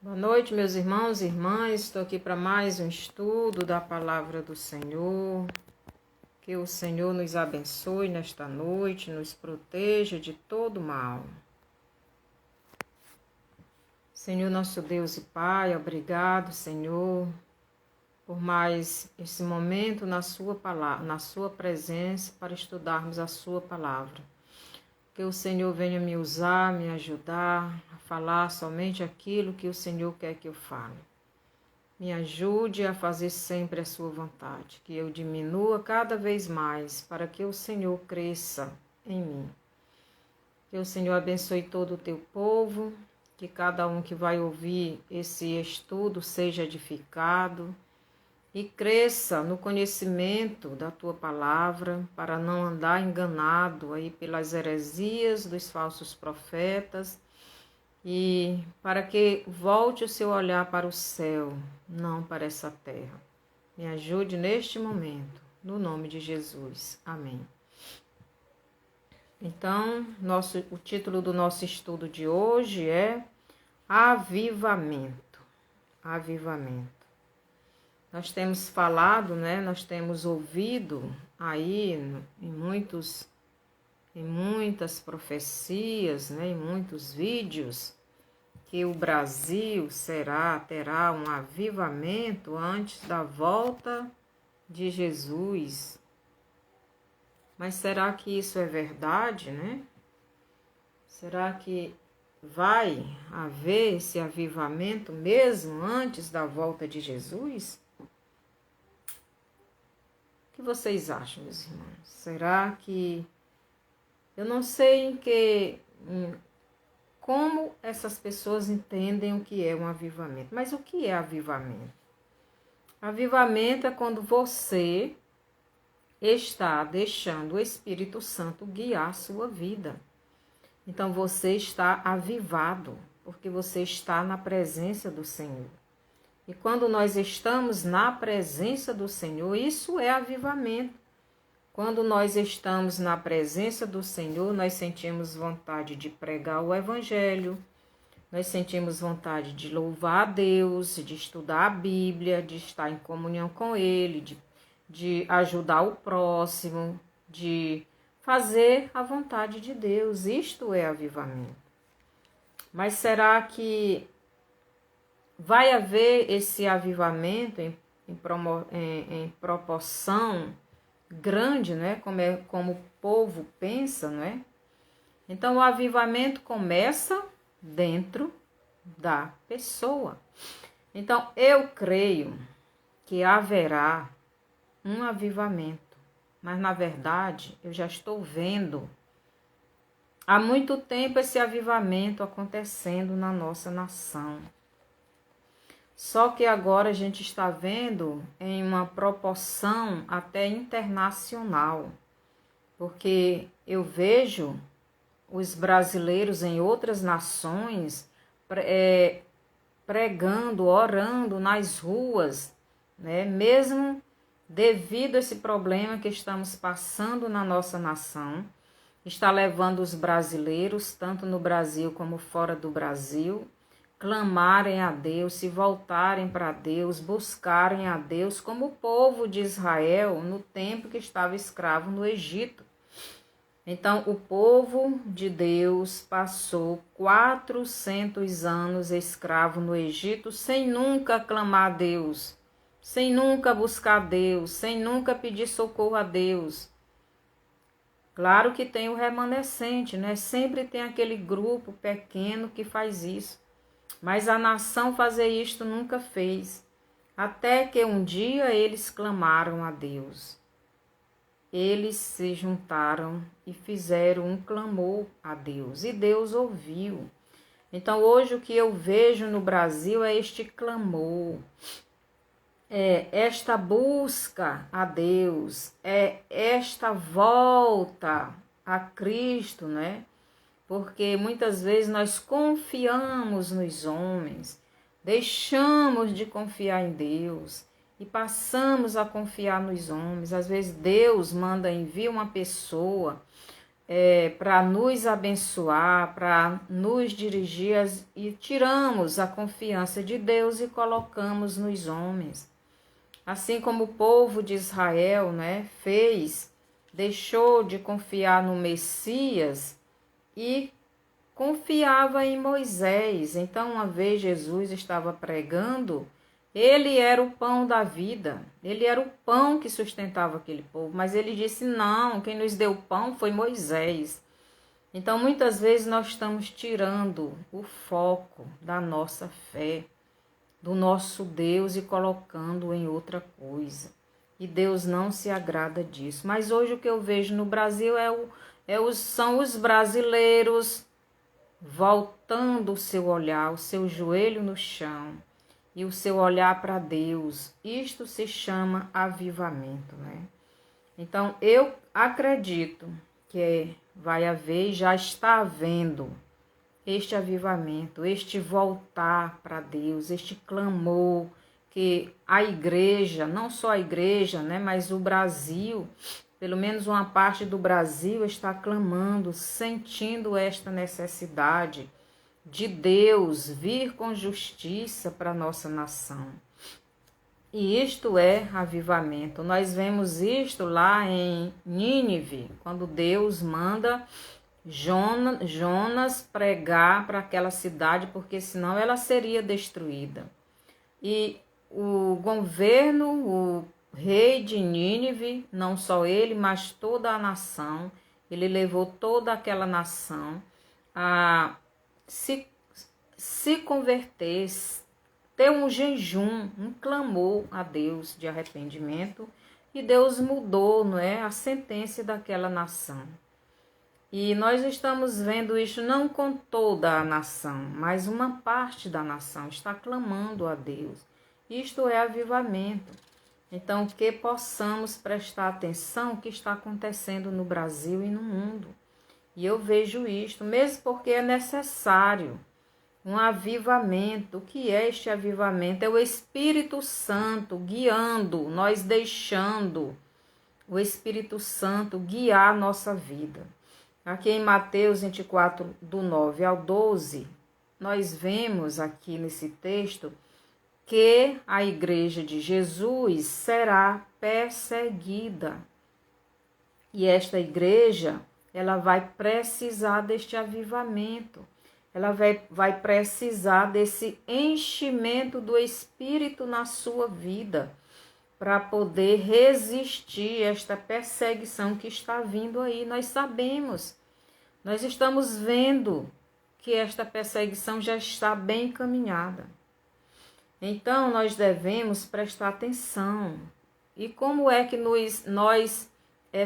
Boa noite, meus irmãos e irmãs. Estou aqui para mais um estudo da Palavra do Senhor. Que o Senhor nos abençoe nesta noite, nos proteja de todo mal. Senhor, nosso Deus e Pai, obrigado, Senhor, por mais esse momento na sua palavra, na sua presença para estudarmos a sua palavra. Que o Senhor venha me usar, me ajudar a falar somente aquilo que o Senhor quer que eu fale. Me ajude a fazer sempre a sua vontade, que eu diminua cada vez mais para que o Senhor cresça em mim. Que o Senhor abençoe todo o teu povo, que cada um que vai ouvir esse estudo seja edificado e cresça no conhecimento da tua palavra, para não andar enganado aí pelas heresias dos falsos profetas, e para que volte o seu olhar para o céu, não para essa terra. Me ajude neste momento, no nome de Jesus. Amém. Então, o título do nosso estudo de hoje é Avivamento. Avivamento. Nós temos falado, nós temos ouvido aí em muitas profecias, em muitos vídeos, que o Brasil terá um avivamento antes da volta de Jesus. Mas será que isso é verdade, Será que vai haver esse avivamento mesmo antes da volta de Jesus? O que vocês acham, meus irmãos? Será que... Eu não sei como essas pessoas entendem o que é um avivamento. Mas o que é avivamento? Avivamento é quando você está deixando o Espírito Santo guiar a sua vida. Então você está avivado, porque você está na presença do Senhor. E quando nós estamos na presença do Senhor, isso é avivamento. Quando nós estamos na presença do Senhor, nós sentimos vontade de pregar o Evangelho, nós sentimos vontade de louvar a Deus, de estudar a Bíblia, de estar em comunhão com Ele, de ajudar o próximo, de fazer a vontade de Deus. Isto é avivamento. Mas será que vai haver esse avivamento em proporção grande, como o povo pensa, Então o avivamento começa dentro da pessoa. Então eu creio que haverá um avivamento, mas na verdade eu já estou vendo há muito tempo esse avivamento acontecendo na nossa nação. Só que agora a gente está vendo em uma proporção até internacional, porque eu vejo os brasileiros em outras nações pregando, orando nas ruas, mesmo devido a esse problema que estamos passando na nossa nação, está levando os brasileiros, tanto no Brasil como fora do Brasil, clamarem a Deus, se voltarem para Deus, buscarem a Deus, como o povo de Israel no tempo que estava escravo no Egito. Então, o povo de Deus passou 400 anos escravo no Egito, sem nunca clamar a Deus, sem nunca buscar a Deus, sem nunca pedir socorro a Deus. Claro que tem o remanescente, Sempre tem aquele grupo pequeno que faz isso. Mas a nação fazer isto nunca fez, até que um dia eles clamaram a Deus. Eles se juntaram e fizeram um clamor a Deus, e Deus ouviu. Então hoje o que eu vejo no Brasil é este clamor, esta busca a Deus, esta volta a Cristo, Porque muitas vezes nós confiamos nos homens, deixamos de confiar em Deus e passamos a confiar nos homens. Às vezes Deus envia uma pessoa para nos abençoar, para nos dirigir, e tiramos a confiança de Deus e colocamos nos homens. Assim como o povo de Israel, né, deixou de confiar no Messias e confiava em Moisés. Então, uma vez Jesus estava pregando, ele era o pão da vida, ele era o pão que sustentava aquele povo, mas ele disse: não, quem nos deu o pão foi Moisés. Então, muitas vezes nós estamos tirando o foco da nossa fé, do nosso Deus, e colocando em outra coisa. E Deus não se agrada disso. Mas hoje o que eu vejo no Brasil são os brasileiros voltando o seu olhar, o seu joelho no chão e o seu olhar para Deus. Isto se chama avivamento, né? Então, eu acredito que vai haver e já está havendo este avivamento, este voltar para Deus, este clamor que a igreja, não só a igreja, né, mas o Brasil, pelo menos uma parte do Brasil está clamando, sentindo esta necessidade de Deus vir com justiça para a nossa nação. E isto é avivamento. Nós vemos isto lá em Nínive, quando Deus manda Jonas pregar para aquela cidade, porque senão ela seria destruída. E o governo, o rei de Nínive, não só ele, mas toda a nação, ele levou toda aquela nação a se converter, ter um jejum, um clamor a Deus de arrependimento, e Deus mudou, não é, a sentença daquela nação. E nós estamos vendo isso não com toda a nação, mas uma parte da nação está clamando a Deus. Isto é avivamento. Então, que possamos prestar atenção no que está acontecendo no Brasil e no mundo. E eu vejo isto, mesmo porque é necessário um avivamento. O que é este avivamento? É o Espírito Santo guiando, nós deixando o Espírito Santo guiar a nossa vida. Aqui em Mateus 24, do 9 ao 12, nós vemos aqui nesse texto que a igreja de Jesus será perseguida. E esta igreja, ela vai precisar deste avivamento. Ela vai precisar desse enchimento do Espírito na sua vida, para poder resistir a esta perseguição que está vindo aí. Nós sabemos, nós estamos vendo que esta perseguição já está bem encaminhada. Então, nós devemos prestar atenção. E como é que nós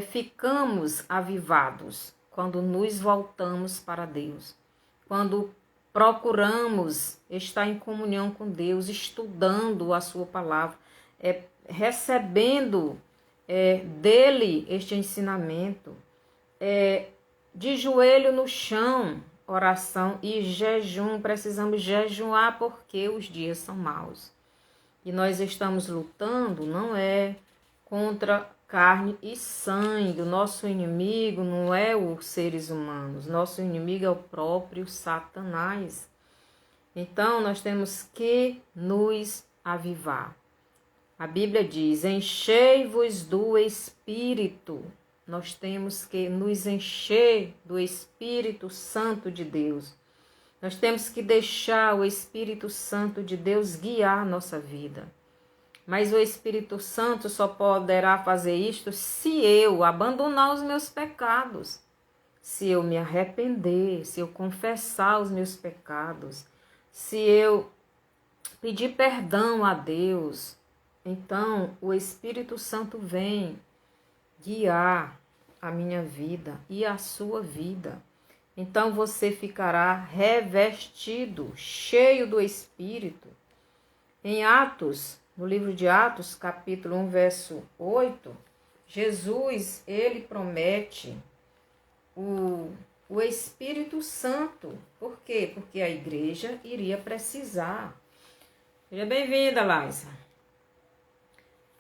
ficamos avivados? Quando nos voltamos para Deus. Quando procuramos estar em comunhão com Deus, estudando a sua palavra, recebendo dele este ensinamento, de joelho no chão, oração e jejum. Precisamos jejuar porque os dias são maus. E nós estamos lutando não é contra carne e sangue. O nosso inimigo não é os seres humanos. Nosso inimigo é o próprio Satanás. Então nós temos que nos avivar. A Bíblia diz: enchei-vos do Espírito. Nós temos que nos encher do Espírito Santo de Deus. Nós temos que deixar o Espírito Santo de Deus guiar a nossa vida. Mas o Espírito Santo só poderá fazer isto se eu abandonar os meus pecados, se eu me arrepender, se eu confessar os meus pecados, se eu pedir perdão a Deus. Então, o Espírito Santo vem guiar a minha vida e a sua vida. Então, você ficará revestido, cheio do Espírito. Em Atos, no livro de Atos, capítulo 1, verso 8, Jesus, ele promete o Espírito Santo. Por quê? Porque a igreja iria precisar. Seja bem-vinda, Laisa.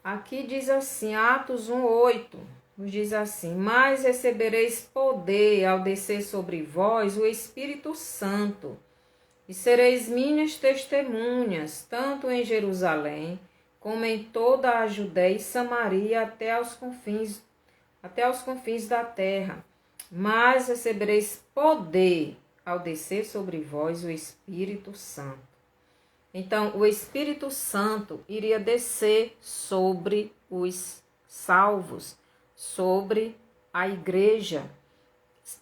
Aqui diz assim, Atos 1:8, nos diz assim: mas recebereis poder ao descer sobre vós o Espírito Santo, e sereis minhas testemunhas, tanto em Jerusalém, como em toda a Judéia e Samaria, até aos confins da terra. Mas recebereis poder ao descer sobre vós o Espírito Santo. Então, o Espírito Santo iria descer sobre os salvos, sobre a igreja.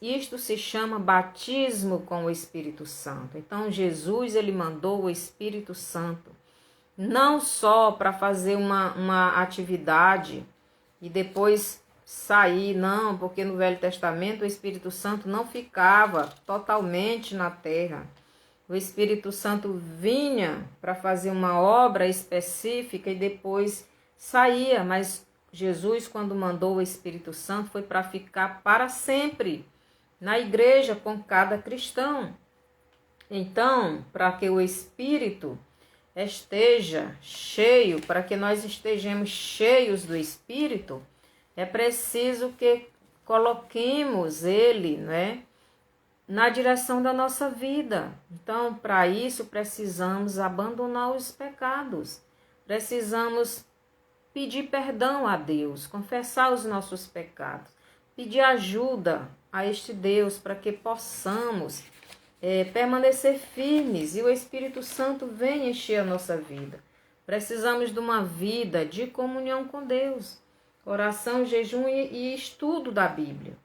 Isto se chama batismo com o Espírito Santo. Então, Jesus, ele mandou o Espírito Santo, não só para fazer uma atividade e depois sair, não, porque no Velho Testamento o Espírito Santo não ficava totalmente na terra. O Espírito Santo vinha para fazer uma obra específica e depois saía, mas Jesus, quando mandou o Espírito Santo, foi para ficar para sempre na igreja com cada cristão. Então, para que o Espírito esteja cheio, para que nós estejamos cheios do Espírito, é preciso que coloquemos ele, né, na direção da nossa vida. Então, para isso, precisamos abandonar os pecados. Precisamos pedir perdão a Deus, confessar os nossos pecados, pedir ajuda a este Deus para que possamos permanecer firmes e o Espírito Santo venha encher a nossa vida. Precisamos de uma vida de comunhão com Deus, oração, jejum e estudo da Bíblia.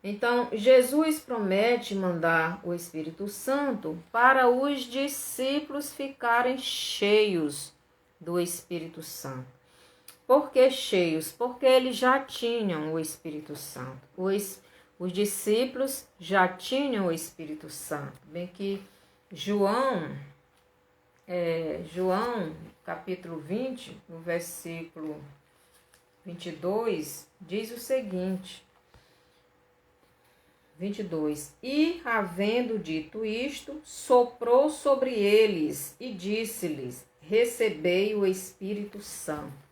Então, Jesus promete mandar o Espírito Santo para os discípulos ficarem cheios do Espírito Santo. Por que cheios? Porque eles já tinham o Espírito Santo. Os discípulos já tinham o Espírito Santo. Bem que João, capítulo 20, no versículo 22, diz o seguinte: 22. E, havendo dito isto, soprou sobre eles e disse-lhes: recebei o Espírito Santo.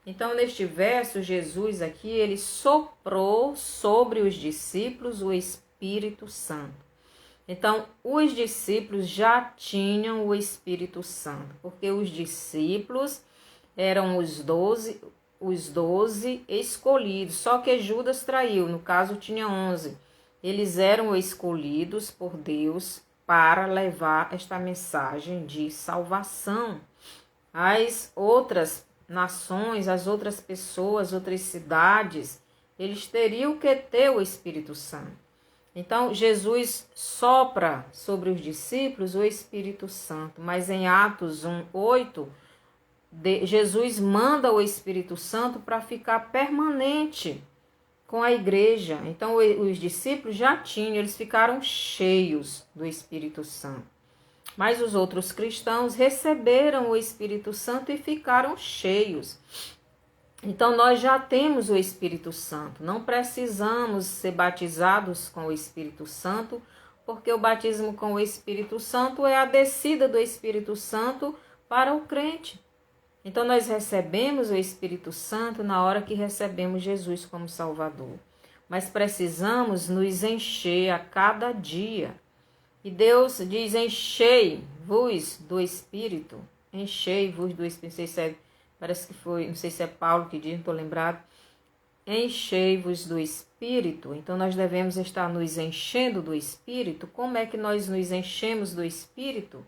Então, neste verso, Jesus aqui, ele soprou sobre os discípulos o Espírito Santo. Então, os discípulos já tinham o Espírito Santo, porque os discípulos eram os 12 escolhidos, só que Judas traiu, no caso tinha 11. Eles eram escolhidos por Deus para levar esta mensagem de salvação. As outras nações, as outras pessoas, outras cidades, eles teriam que ter o Espírito Santo. Então, Jesus sopra sobre os discípulos o Espírito Santo, mas em Atos 1:8, Jesus manda o Espírito Santo para ficar permanente com a igreja. Então, os discípulos já tinham, eles ficaram cheios do Espírito Santo. Mas os outros cristãos receberam o Espírito Santo e ficaram cheios. Então, nós já temos o Espírito Santo. Não precisamos ser batizados com o Espírito Santo, porque o batismo com o Espírito Santo é a descida do Espírito Santo para o crente. Então, nós recebemos o Espírito Santo na hora que recebemos Jesus como Salvador. Mas precisamos nos encher a cada dia. E Deus diz: enchei-vos do Espírito. Enchei-vos do Espírito. Parece que foi, não sei se é Paulo que diz, não estou lembrado. Enchei-vos do Espírito. Então, nós devemos estar nos enchendo do Espírito. Como é que nós nos enchemos do Espírito?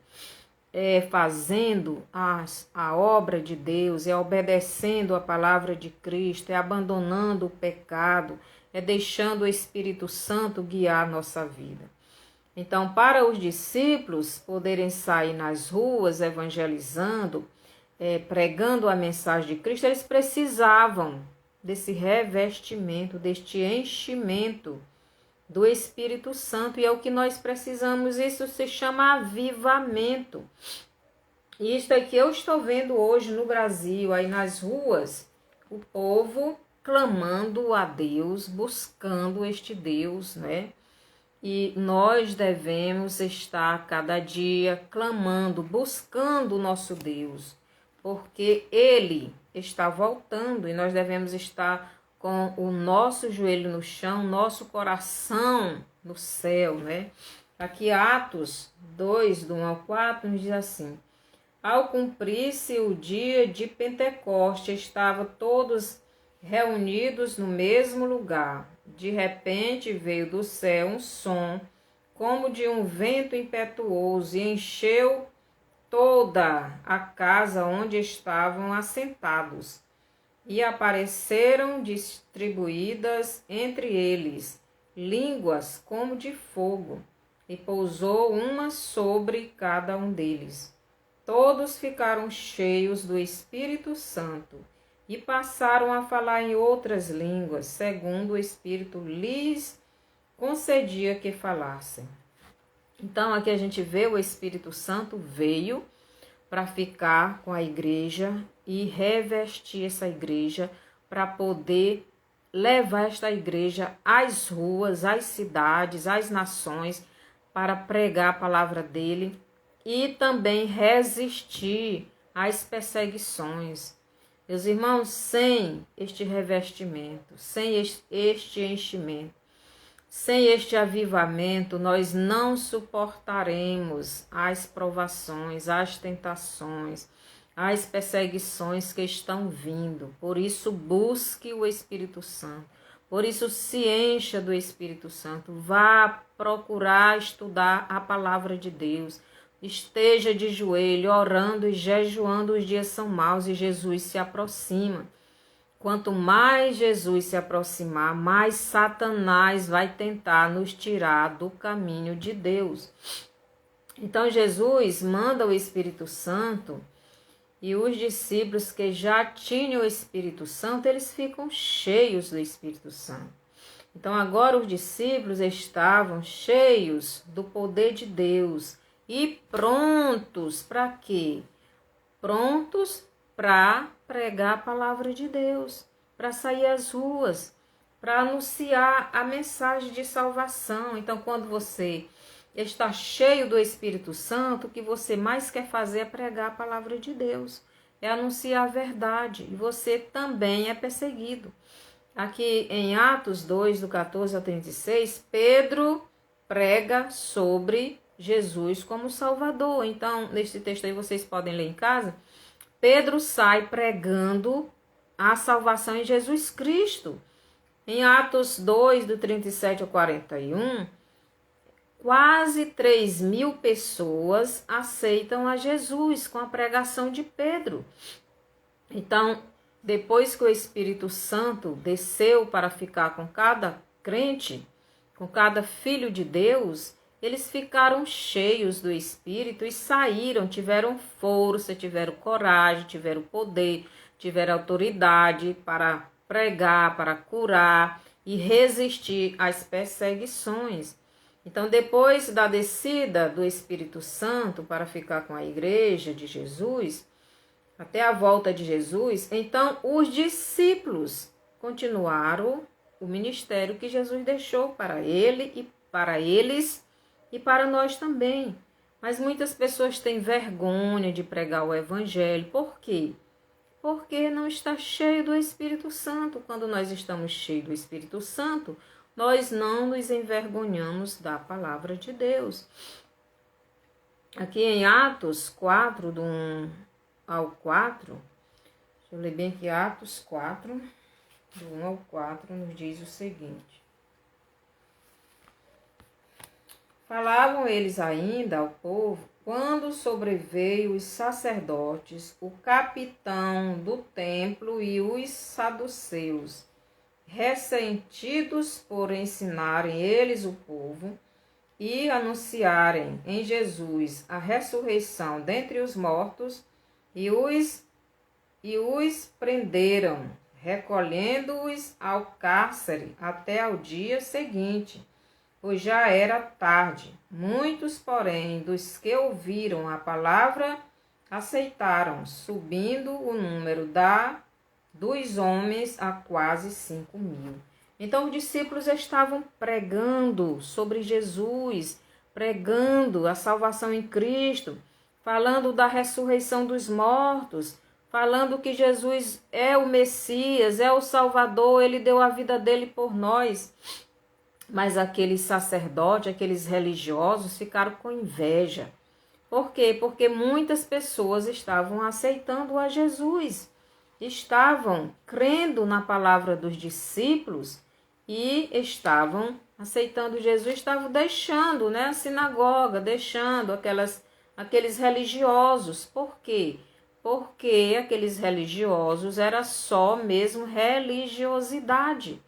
Fazendo a obra de Deus, obedecendo a palavra de Cristo, abandonando o pecado, deixando o Espírito Santo guiar a nossa vida. Então, para os discípulos poderem sair nas ruas evangelizando, pregando a mensagem de Cristo, eles precisavam desse revestimento, deste enchimento do Espírito Santo, e é o que nós precisamos. Isso se chama avivamento. E isso é que eu estou vendo hoje no Brasil, aí nas ruas, o povo clamando a Deus, buscando este Deus, né? E nós devemos estar cada dia clamando, buscando o nosso Deus, porque Ele está voltando e nós devemos estar com o nosso joelho no chão, nosso coração no céu, né? Aqui Atos 2, do 1 ao 4, nos diz assim: ao cumprir-se o dia de Pentecoste, estavam todos reunidos no mesmo lugar. De repente veio do céu um som, como de um vento impetuoso, e encheu toda a casa onde estavam assentados. E apareceram distribuídas entre eles línguas como de fogo, e pousou uma sobre cada um deles. Todos ficaram cheios do Espírito Santo e passaram a falar em outras línguas, segundo o Espírito lhes concedia que falassem. Então, aqui a gente vê o Espírito Santo veio para ficar com a igreja e revestir essa igreja para poder levar esta igreja às ruas, às cidades, às nações, para pregar a palavra dele e também resistir às perseguições. Meus irmãos, sem este revestimento, sem este enchimento, sem este avivamento, nós não suportaremos as provações, as tentações, as perseguições que estão vindo. Por isso, busque o Espírito Santo. Por isso, se encha do Espírito Santo. Vá procurar estudar a palavra de Deus. Esteja de joelho, orando e jejuando. Os dias são maus e Jesus se aproxima. Quanto mais Jesus se aproximar, mais Satanás vai tentar nos tirar do caminho de Deus. Então Jesus manda o Espírito Santo e os discípulos que já tinham o Espírito Santo, eles ficam cheios do Espírito Santo. Então agora os discípulos estavam cheios do poder de Deus e prontos para quê? Prontos para pregar a palavra de Deus, para sair às ruas, para anunciar a mensagem de salvação. Então, quando você está cheio do Espírito Santo, o que você mais quer fazer é pregar a palavra de Deus, é anunciar a verdade, e você também é perseguido. Aqui em Atos 2, do 14 ao 36, Pedro prega sobre Jesus como Salvador. Então, neste texto aí vocês podem ler em casa. Pedro sai pregando a salvação em Jesus Cristo. Em Atos 2, do 37 ao 41, quase 3.000 pessoas aceitam a Jesus com a pregação de Pedro. Então, depois que o Espírito Santo desceu para ficar com cada crente, com cada filho de Deus, eles ficaram cheios do Espírito e saíram, tiveram força, tiveram coragem, tiveram poder, tiveram autoridade para pregar, para curar e resistir às perseguições. Então, depois da descida do Espírito Santo para ficar com a igreja de Jesus, até a volta de Jesus, então os discípulos continuaram o ministério que Jesus deixou para ele e para eles e para nós também. Mas muitas pessoas têm vergonha de pregar o evangelho. Por quê? Porque não está cheio do Espírito Santo. Quando nós estamos cheios do Espírito Santo, nós não nos envergonhamos da palavra de Deus. Aqui em Atos 4, do 1 ao 4, deixa eu ler bem aqui, Atos 4, do 1 ao 4, nos diz o seguinte: falavam eles ainda ao povo, quando sobreveio os sacerdotes, o capitão do templo e os saduceus, ressentidos por ensinarem eles o povo e anunciarem em Jesus a ressurreição dentre os mortos, e os prenderam, recolhendo-os ao cárcere até ao dia seguinte, pois já era tarde. Muitos, porém, dos que ouviram a palavra, aceitaram, subindo o número dos homens a quase 5.000. Então, os discípulos estavam pregando sobre Jesus, pregando a salvação em Cristo, falando da ressurreição dos mortos, falando que Jesus é o Messias, é o Salvador, ele deu a vida dele por nós. Mas aqueles sacerdotes, aqueles religiosos ficaram com inveja. Por quê? Porque muitas pessoas estavam aceitando a Jesus, estavam crendo na palavra dos discípulos e estavam aceitando Jesus, estavam deixando, né, a sinagoga, deixando aqueles religiosos. Por quê? Porque aqueles religiosos era só mesmo religiosidade,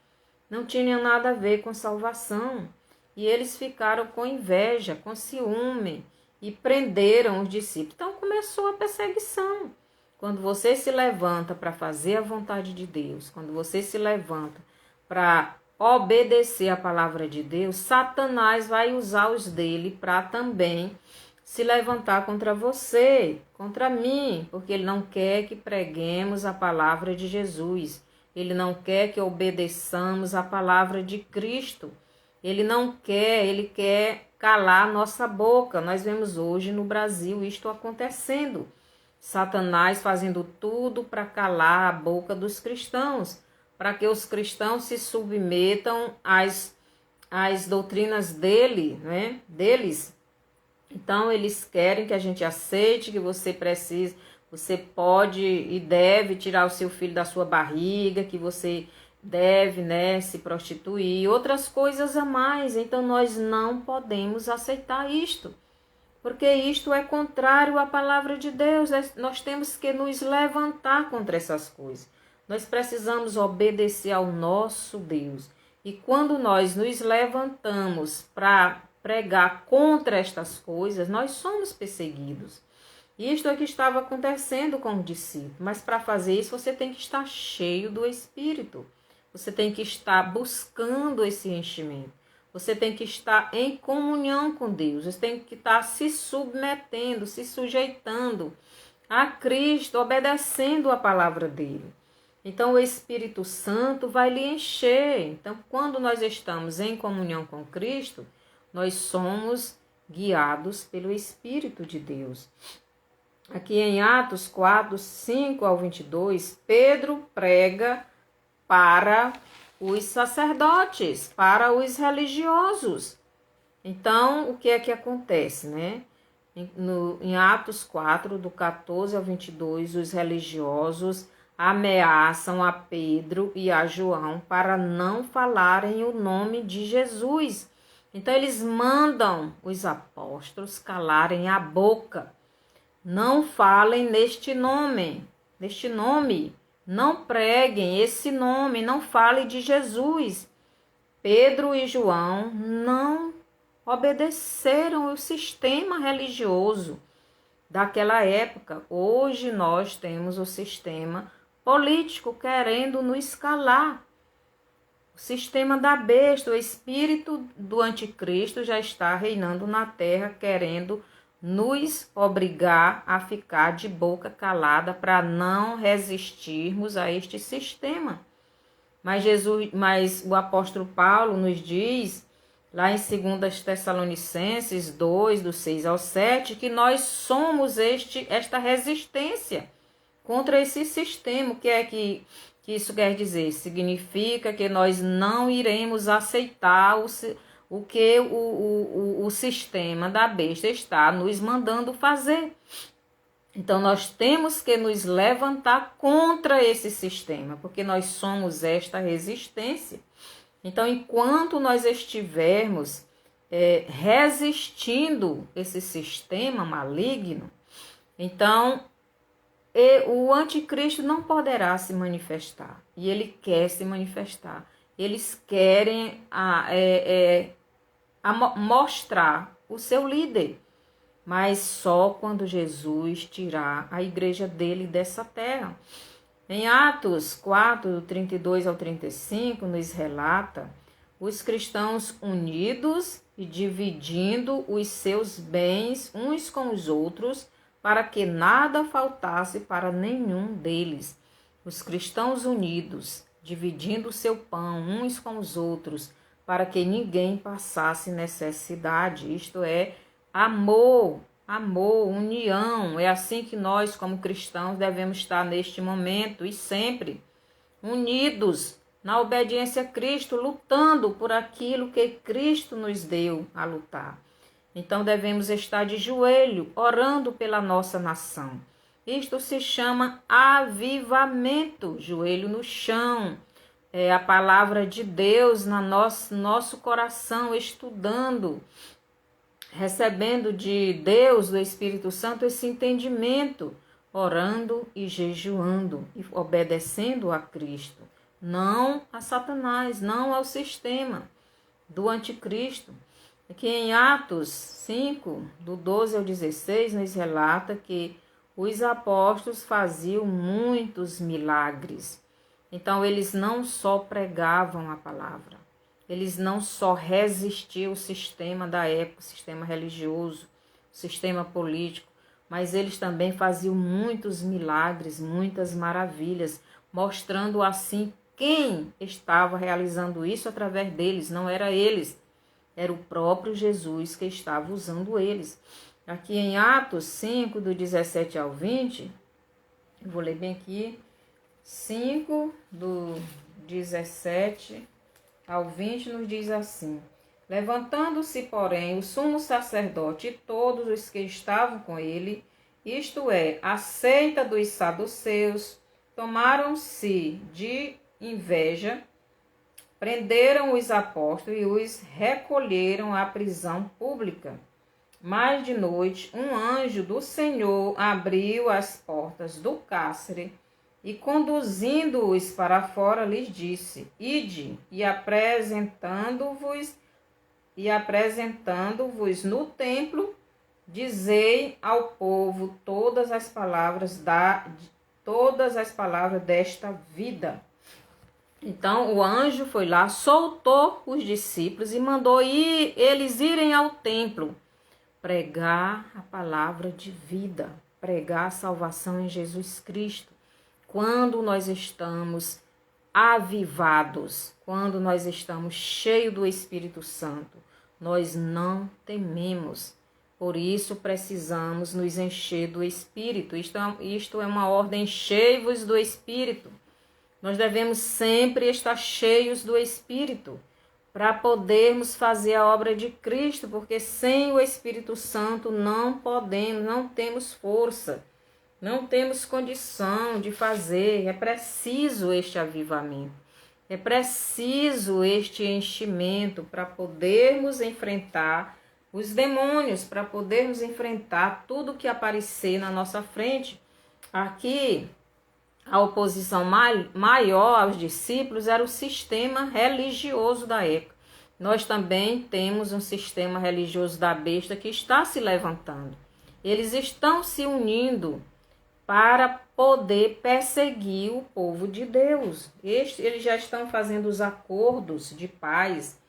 não tinha nada a ver com salvação. E eles ficaram com inveja, com ciúme e prenderam os discípulos. Então começou a perseguição. Quando você se levanta para fazer a vontade de Deus, quando você se levanta para obedecer a palavra de Deus, Satanás vai usar os dele para também se levantar contra você, contra mim, porque ele não quer que preguemos a palavra de Jesus. Ele não quer que obedeçamos a palavra de Cristo. Ele não quer, ele quer calar nossa boca. Nós vemos hoje no Brasil isto acontecendo. Satanás fazendo tudo para calar a boca dos cristãos, para que os cristãos se submetam às doutrinas deles. Então, eles querem que a gente aceite que você precisa, você pode e deve tirar o seu filho da sua barriga, que você deve, se prostituir, outras coisas a mais. Então, nós não podemos aceitar isto, porque isto é contrário à palavra de Deus. Nós temos que nos levantar contra essas coisas. Nós precisamos obedecer ao nosso Deus. E quando nós nos levantamos para pregar contra estas coisas, nós somos perseguidos. Isto é o que estava acontecendo com o discípulo. Mas para fazer isso, você tem que estar cheio do Espírito. Você tem que estar buscando esse enchimento. Você tem que estar em comunhão com Deus. Você tem que estar se submetendo, se sujeitando a Cristo, obedecendo a palavra dele. Então, o Espírito Santo vai lhe encher. Então, quando nós estamos em comunhão com Cristo, nós somos guiados pelo Espírito de Deus. Aqui em Atos 4, 5 ao 22, Pedro prega para os sacerdotes, para os religiosos. Então, o que é que acontece, Em Atos 4, do 14 ao 22, os religiosos ameaçam a Pedro e a João para não falarem o nome de Jesus. Então, eles mandam os apóstolos calarem a boca. Não falem neste nome, não preguem esse nome, não falem de Jesus. Pedro e João não obedeceram o sistema religioso daquela época. Hoje nós temos o sistema político querendo nos calar. O sistema da besta, o espírito do anticristo já está reinando na terra, querendo nos obrigar a ficar de boca calada para não resistirmos a este sistema. Mas o apóstolo Paulo nos diz, lá em 2 Tessalonicenses 2, do 6 ao 7, que nós somos esta resistência contra esse sistema. O que é que isso quer dizer? Significa que nós não iremos aceitar o que o sistema da besta está nos mandando fazer. Então, nós temos que nos levantar contra esse sistema, porque nós somos esta resistência. Então, enquanto nós estivermos resistindo esse sistema maligno, então o anticristo não poderá se manifestar. E ele quer se manifestar. Eles querem mostrar o seu líder. Mas só quando Jesus tirar a igreja dele dessa terra. Em Atos 4, do 32 ao 35, nos relata os cristãos unidos e dividindo os seus bens uns com os outros, para que nada faltasse para nenhum deles. Os cristãos unidos, dividindo o seu pão uns com os outros, para que ninguém passasse necessidade. Isto é amor amor, união. É assim que nós, como cristãos, devemos estar neste momento e sempre unidos na obediência a Cristo, lutando por aquilo que Cristo nos deu a lutar. Então devemos estar de joelho, orando pela nossa nação. Isto se chama avivamento, joelho no chão. É a palavra de Deus no nosso coração, estudando, recebendo de Deus, do Espírito Santo, esse entendimento, orando e jejuando, e obedecendo a Cristo, não a Satanás, não ao sistema do anticristo. Aqui em Atos 5, do 12 ao 16, nos relata que os apóstolos faziam muitos milagres. Então, eles não só pregavam a palavra, eles não só resistiam ao sistema da época, o sistema religioso, o sistema político, mas eles também faziam muitos milagres, muitas maravilhas, mostrando assim quem estava realizando isso através deles. Não era eles, era o próprio Jesus que estava usando eles. Aqui em Atos 5, do 17 ao 20, vou ler bem aqui, 5, do 17 ao 20, nos diz assim: levantando-se, porém, o sumo sacerdote e todos os que estavam com ele, isto é, a seita dos saduceus, tomaram-se de inveja, prenderam os apóstolos e os recolheram à prisão pública. Mas de noite, um anjo do Senhor abriu as portas do cárcere e, conduzindo-os para fora, lhes disse: ide, e apresentando-vos no templo, dizei ao povo todas as palavras desta vida. Então o anjo foi lá, soltou os discípulos e mandou eles irem ao templo, pregar a palavra de vida, pregar a salvação em Jesus Cristo. Quando nós estamos avivados, quando nós estamos cheios do Espírito Santo, nós não tememos. Por isso precisamos nos encher do Espírito. Isto é uma ordem: enchei-vos do Espírito. Nós devemos sempre estar cheios do Espírito para podermos fazer a obra de Cristo, porque sem o Espírito Santo não podemos, não temos força, não temos condição de fazer. É preciso este avivamento, é preciso este enchimento para podermos enfrentar os demônios, para podermos enfrentar tudo que aparecer na nossa frente. Aqui, a oposição maior aos discípulos era o sistema religioso da época. Nós também temos um sistema religioso da besta que está se levantando. Eles estão se unindo para poder perseguir o povo de Deus. Eles já estão fazendo os acordos de paz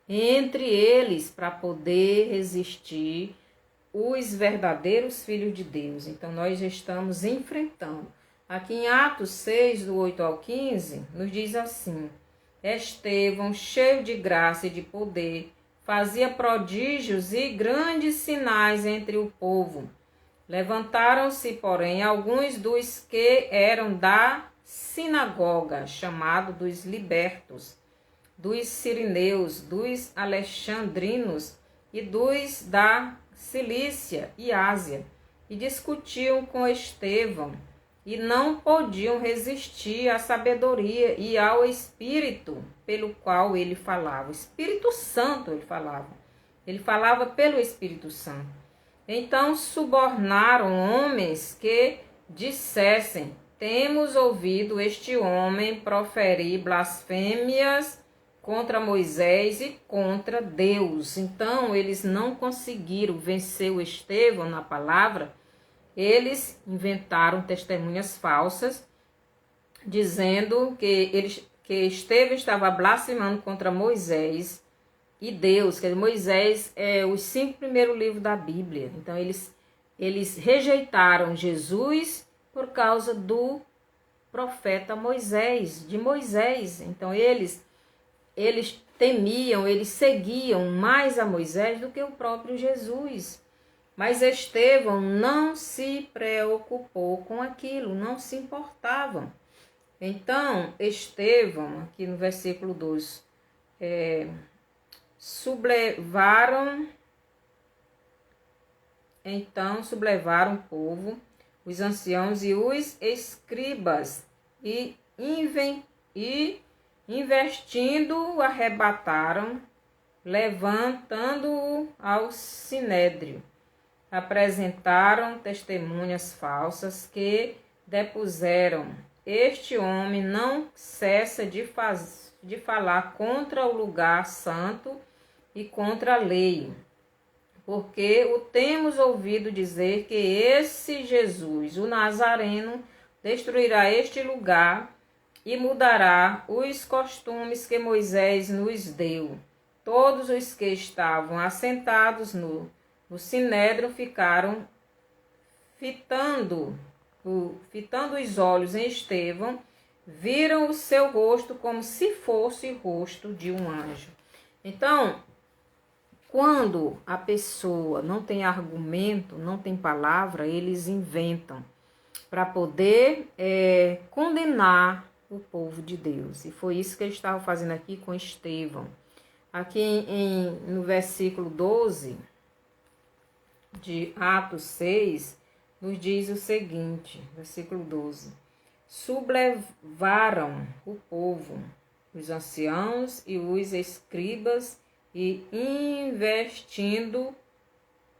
entre eles para poder resistir os verdadeiros filhos de Deus. Então nós estamos enfrentando. Aqui em Atos 6, do 8 ao 15, nos diz assim: Estevão, cheio de graça e de poder, fazia prodígios e grandes sinais entre o povo. Levantaram-se, porém, alguns dos que eram da sinagoga, chamado dos libertos, dos sirineus, dos alexandrinos e dos da Cilícia e Ásia, e discutiam com Estevão, e não podiam resistir à sabedoria e ao Espírito pelo qual ele falava. O Espírito Santo ele falava. Ele falava pelo Espírito Santo. Então subornaram homens que dissessem: temos ouvido este homem proferir blasfêmias contra Moisés e contra Deus. Então eles não conseguiram vencer o Estevão na palavra. Eles inventaram testemunhas falsas, dizendo que Estevão estava blasfemando contra Moisés e Deus, que Moisés é os 5 primeiros livros da Bíblia. Então eles rejeitaram Jesus por causa do profeta Moisés, de Moisés. Então eles temiam, eles seguiam mais a Moisés do que o próprio Jesus. Mas Estevão não se preocupou com aquilo, não se importava. Então, Estevão, aqui no versículo 2, sublevaram o povo, os anciãos e os escribas, e investindo, arrebataram, levantando-o ao sinédrio. Apresentaram testemunhas falsas que depuseram: este homem não cessa de falar contra o lugar santo e contra a lei, porque o temos ouvido dizer que esse Jesus, o Nazareno, destruirá este lugar e mudará os costumes que Moisés nos deu. Todos os que estavam assentados no sinédrio ficaram fitando os olhos em Estevão, viram o seu rosto como se fosse o rosto de um anjo. Então, quando a pessoa não tem argumento, não tem palavra, eles inventam para poder condenar o povo de Deus. E foi isso que eles estavam fazendo aqui com Estevão. Aqui no versículo 12 de Atos 6, nos diz o seguinte, versículo 12: sublevaram o povo, os anciãos e os escribas, e investindo,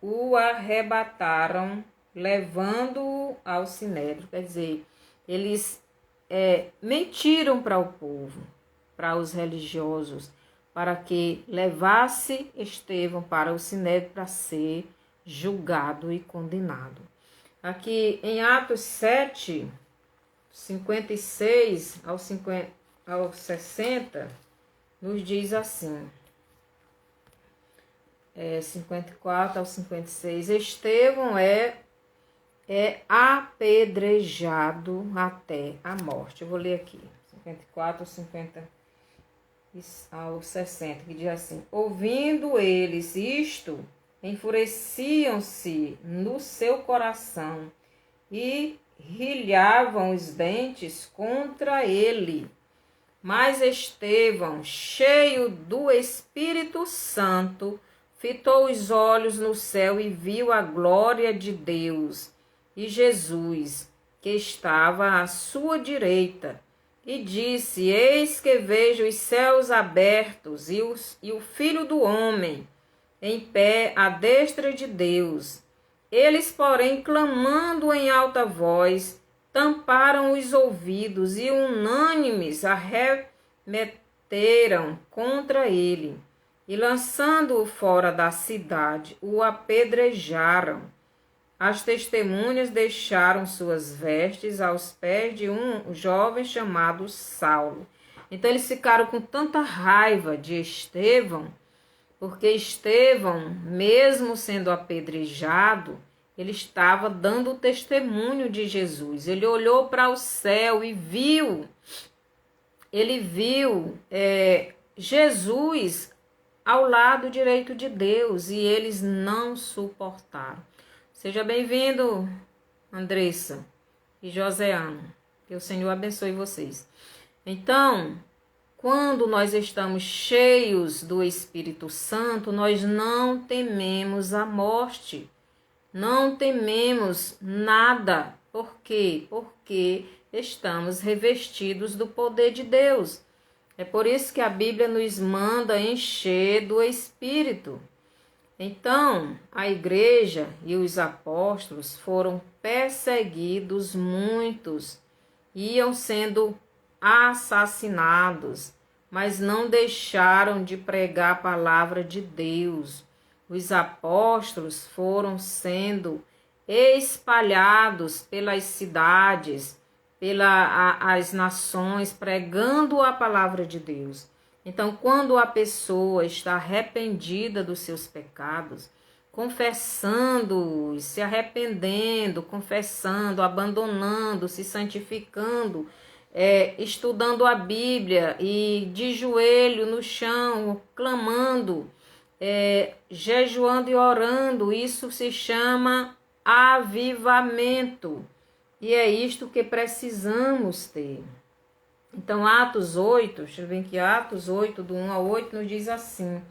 o arrebataram, levando-o ao sinédrio. Quer dizer, eles mentiram para o povo, para os religiosos, para que levasse Estevão para o sinédrio para ser julgado e condenado. Aqui em Atos 7, 56 ao 60, nos diz assim, 54 ao 56, Estevão é apedrejado até a morte. Eu vou ler aqui, 54 ao 60, que diz assim: ouvindo eles isto, enfureciam-se no seu coração e rilhavam os dentes contra ele. Mas Estevão, cheio do Espírito Santo, fitou os olhos no céu e viu a glória de Deus e Jesus, que estava à sua direita, e disse: eis que vejo os céus abertos e o Filho do Homem em pé à destra de Deus. Eles, porém, clamando em alta voz, tamparam os ouvidos e unânimes arremeteram contra ele, e lançando-o fora da cidade, o apedrejaram. As testemunhas deixaram suas vestes aos pés de um jovem chamado Saulo. Então eles ficaram com tanta raiva de Estevão, porque Estevão, mesmo sendo apedrejado, ele estava dando o testemunho de Jesus. Ele olhou para o céu e viu Jesus ao lado direito de Deus, e eles não suportaram. Seja bem-vindo, Andressa e Joseano. Que o Senhor abençoe vocês. Então, quando nós estamos cheios do Espírito Santo, nós não tememos a morte, não tememos nada. Por quê? Porque estamos revestidos do poder de Deus. É por isso que a Bíblia nos manda encher do Espírito. Então, a igreja e os apóstolos foram perseguidos, muitos iam sendo assassinados, mas não deixaram de pregar a palavra de Deus. Os apóstolos foram sendo espalhados pelas cidades, pelas nações, pregando a palavra de Deus. Então, quando a pessoa está arrependida dos seus pecados, confessando, se arrependendo, confessando, abandonando, se santificando, estudando a Bíblia e de joelho no chão, clamando, jejuando e orando. Isso se chama avivamento. E é isto que precisamos ter. Então, Atos 8, deixa eu ver aqui, Atos 8, do 1 ao 8, nos diz assim: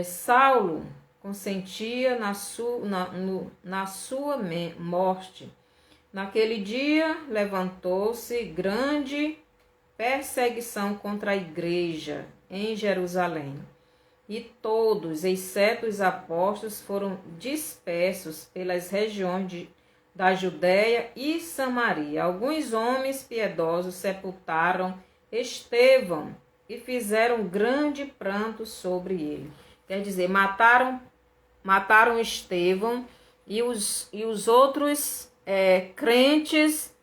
Saulo consentia na sua morte. Naquele dia levantou-se grande perseguição contra a igreja em Jerusalém. E todos, exceto os apóstolos, foram dispersos pelas regiões da Judéia e Samaria. Alguns homens piedosos sepultaram Estevão e fizeram grande pranto sobre ele. Quer dizer, mataram Estevão e os outros crentes,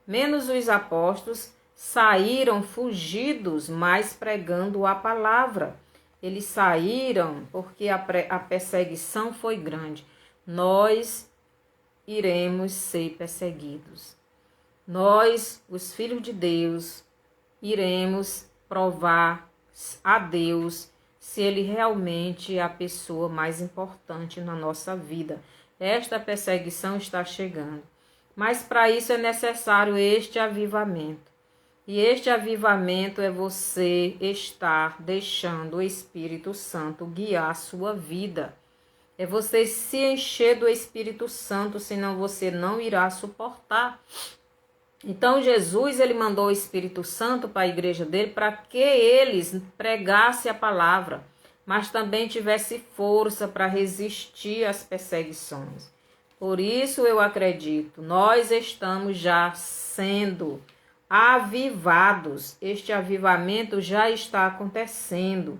menos os apóstolos, saíram fugidos, mas pregando a palavra. Eles saíram porque a perseguição foi grande. Nós iremos ser perseguidos. Nós, os filhos de Deus, iremos provar a Deus se Ele realmente é a pessoa mais importante na nossa vida. Esta perseguição está chegando. Mas para isso é necessário este avivamento. E este avivamento é você estar deixando o Espírito Santo guiar a sua vida. É você se encher do Espírito Santo, senão você não irá suportar. Então Jesus, ele mandou o Espírito Santo para a igreja dele para que eles pregassem a palavra, mas também tivesse força para resistir às perseguições. Por isso eu acredito, nós estamos já sendo avivados. Este avivamento já está acontecendo,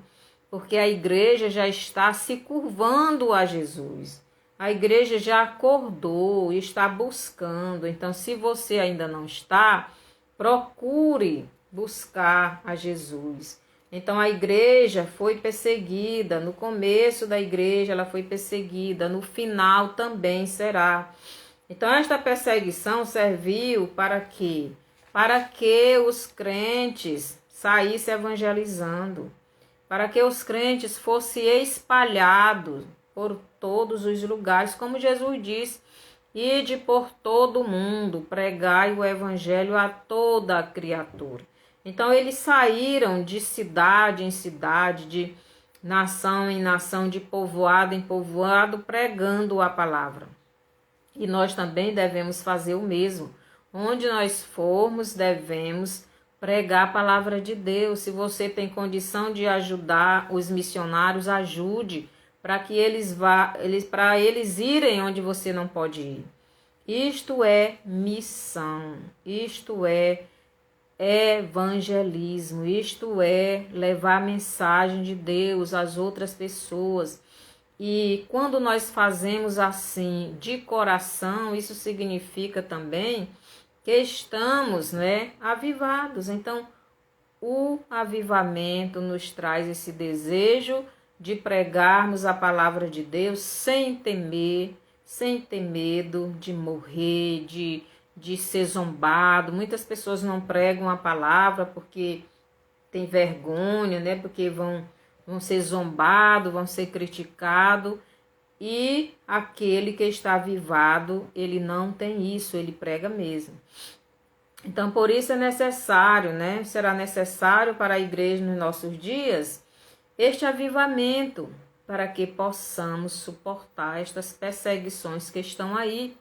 porque a igreja já está se curvando a Jesus. A igreja já acordou, está buscando. Então, se você ainda não está, procure buscar a Jesus. Então, a igreja foi perseguida. No começo da igreja, ela foi perseguida. No final também será. Então, esta perseguição serviu para quê? Para que os crentes saíssem evangelizando. Para que os crentes fossem espalhados por todos os lugares, como Jesus disse: ide por todo o mundo, pregai o evangelho a toda a criatura. Então eles saíram de cidade em cidade, de nação em nação, de povoado em povoado, pregando a palavra. E nós também devemos fazer o mesmo. Onde nós formos, devemos pregar a palavra de Deus. Se você tem condição de ajudar os missionários, ajude, para que para eles irem onde você não pode ir. Isto é missão, isto é evangelismo, isto é levar a mensagem de Deus às outras pessoas. E quando nós fazemos assim de coração, isso significa também que estamos, avivados. Então, o avivamento nos traz esse desejo de pregarmos a palavra de Deus sem temer, sem ter medo de morrer, de ser zombado. Muitas pessoas não pregam a palavra porque tem vergonha, porque vão ser zombados, vão ser criticados. E aquele que está avivado, ele não tem isso, ele prega mesmo. Então, por isso é necessário, será necessário para a igreja nos nossos dias este avivamento, para que possamos suportar estas perseguições que estão aí.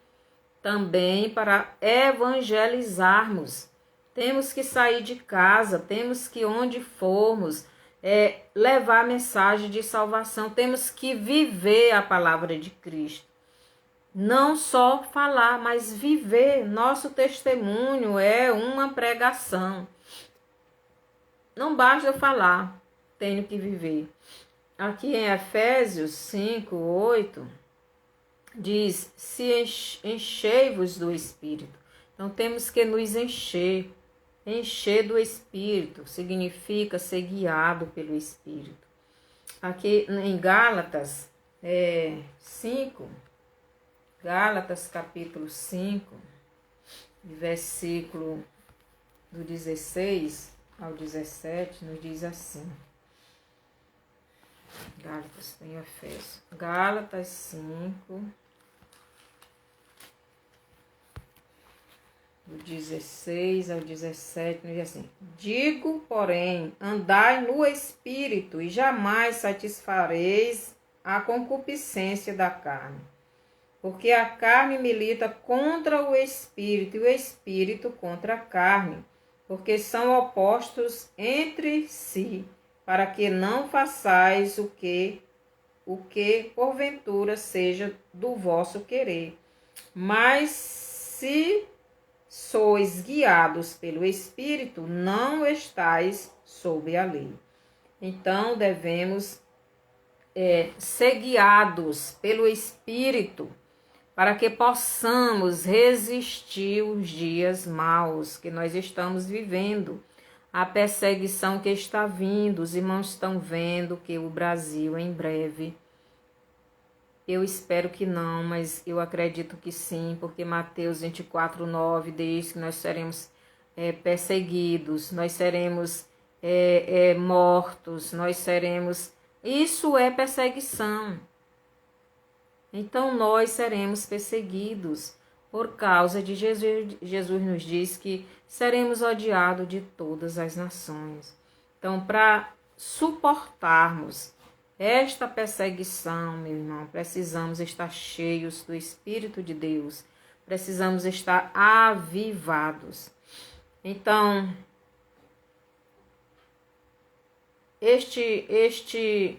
Também para evangelizarmos. Temos que sair de casa, temos que, onde formos, levar a mensagem de salvação. Temos que viver a palavra de Cristo. Não só falar, mas viver. Nosso testemunho é uma pregação. Não basta falar, tenho que viver. Aqui em Efésios 5, 8, diz: se enchei-vos do Espírito. Então temos que nos encher. Encher do Espírito significa ser guiado pelo Espírito. Aqui em Gálatas 5, Gálatas capítulo 5, versículo do 16 ao 17, nos diz assim: Gálatas, tem Efésios. Gálatas 5, do 16 ao 17, diz assim: digo, porém, andai no Espírito, e jamais satisfareis a concupiscência da carne. Porque a carne milita contra o Espírito, e o Espírito contra a carne, porque são opostos entre si, para que não façais o que porventura seja do vosso querer. Mas se sois guiados pelo Espírito, não estáis sob a lei. Então, devemos ser guiados pelo Espírito para que possamos resistir os dias maus que nós estamos vivendo, a perseguição que está vindo. Os irmãos estão vendo que o Brasil em breve, eu espero que não, mas eu acredito que sim, porque Mateus 24:9 diz que nós seremos perseguidos, nós seremos mortos, nós seremos... Isso é perseguição. Então nós seremos perseguidos por causa de Jesus. Jesus nos diz que seremos odiados de todas as nações. Então, para suportarmos esta perseguição, meu irmão, precisamos estar cheios do Espírito de Deus. Precisamos estar avivados. Então, este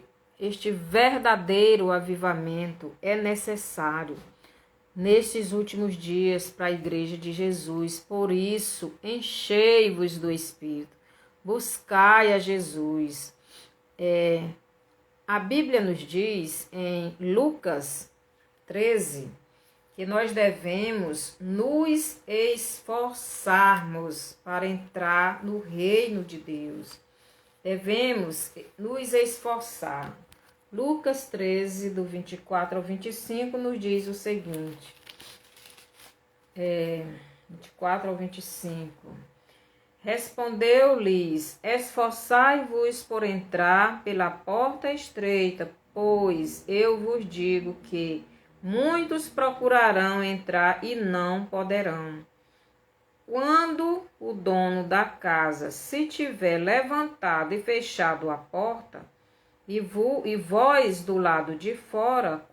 verdadeiro avivamento é necessário nesses últimos dias para a Igreja de Jesus. Por isso, enchei-vos do Espírito, buscai a Jesus. A Bíblia nos diz em Lucas 13 que nós devemos nos esforçarmos para entrar no reino de Deus. Devemos nos esforçar. Lucas 13, do 24 ao 25, nos diz o seguinte. 24 ao 25. Respondeu-lhes: esforçai-vos por entrar pela porta estreita, pois eu vos digo que muitos procurarão entrar e não poderão. Quando o dono da casa se tiver levantado e fechado a porta, e vós do lado de fora